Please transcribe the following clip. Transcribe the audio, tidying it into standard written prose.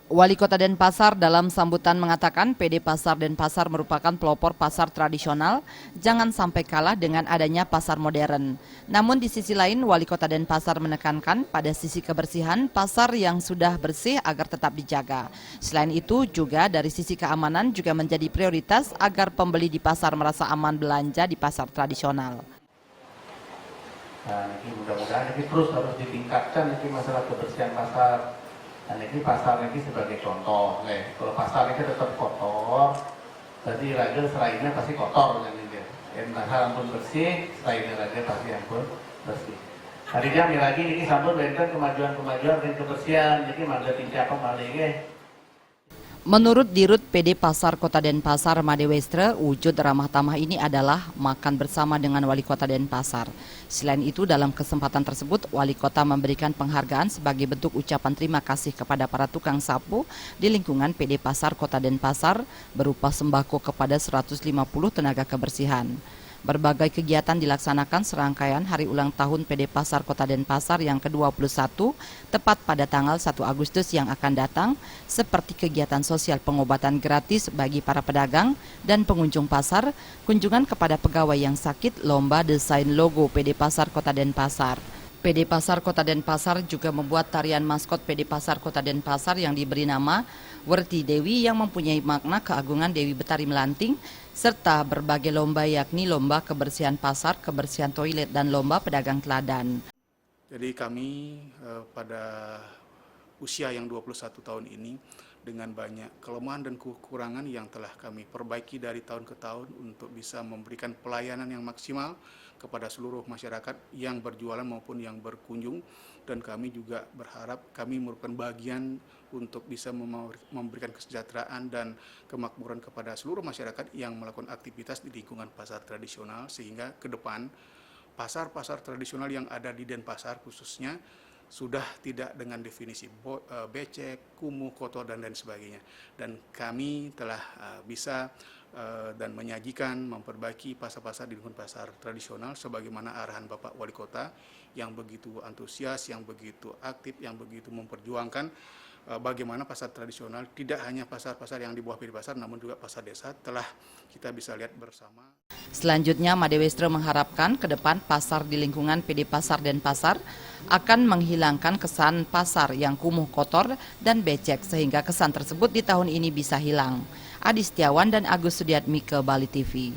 Wali Kota Denpasar dalam sambutan mengatakan PD Pasar Denpasar merupakan pelopor pasar tradisional, jangan sampai kalah dengan adanya pasar modern. Namun di sisi lain, Wali Kota Denpasar menekankan pada sisi kebersihan pasar yang sudah bersih agar tetap dijaga. Selain itu juga dari sisi keamanan juga menjadi prioritas agar pembeli di pasar merasa aman belanja di pasar tradisional. Nah, ini mudah-mudahan ini terus harus ditingkatkan ini masalah kebersihan pasar. Dan ini pasar ini sebagai contoh, kalau pasar ini tetap kotor, berarti lagi serainya pasti kotor kan ini. Yang pasar pun bersih, serainya lagi pasti pun bersih. Hari ini lagi ini sambut berikan kemajuan dan kebersihan, jadi malah tingkat apa malah Menurut Dirut PD Pasar Kota Denpasar Made Westre, wujud ramah tamah ini adalah makan bersama dengan Wali Kota Denpasar. Selain itu, dalam kesempatan tersebut, Wali Kota memberikan penghargaan sebagai bentuk ucapan terima kasih kepada para tukang sapu di lingkungan PD Pasar Kota Denpasar berupa sembako kepada 150 tenaga kebersihan. Berbagai kegiatan dilaksanakan serangkaian hari ulang tahun PD Pasar Kota Denpasar yang ke-21 tepat pada tanggal 1 Agustus yang akan datang, seperti kegiatan sosial pengobatan gratis bagi para pedagang dan pengunjung pasar, kunjungan kepada pegawai yang sakit, lomba desain logo PD Pasar Kota Denpasar. PD Pasar Kota Denpasar juga membuat tarian maskot PD Pasar Kota Denpasar yang diberi nama Werti Dewi yang mempunyai makna keagungan Dewi Betari Melanting, serta berbagai lomba yakni lomba kebersihan pasar, kebersihan toilet, dan lomba pedagang teladan. Jadi kami pada usia yang 21 tahun ini dengan banyak kelemahan dan kekurangan yang telah kami perbaiki dari tahun ke tahun untuk bisa memberikan pelayanan yang maksimal kepada seluruh masyarakat yang berjualan maupun yang berkunjung, dan kami juga berharap kami merupakan bagian untuk bisa memberikan kesejahteraan dan kemakmuran kepada seluruh masyarakat yang melakukan aktivitas di lingkungan pasar tradisional, sehingga ke depan pasar-pasar tradisional yang ada di Denpasar khususnya sudah tidak dengan definisi becek, kumuh, kotor, dan lain sebagainya. Dan kami telah bisa dan menyajikan, memperbaiki pasar-pasar di lingkungan pasar tradisional sebagaimana arahan Bapak Wali Kota yang begitu antusias, yang begitu aktif, yang begitu memperjuangkan bagaimana pasar tradisional, tidak hanya pasar-pasar yang di bawah PD Pasar, namun juga pasar desa telah kita bisa lihat bersama. Selanjutnya, Made Westre mengharapkan ke depan pasar di lingkungan PD Pasar Denpasar akan menghilangkan kesan pasar yang kumuh, kotor, dan becek, sehingga kesan tersebut di tahun ini bisa hilang. Adi Setiawan dan Agus Sudiatmike, Bali TV.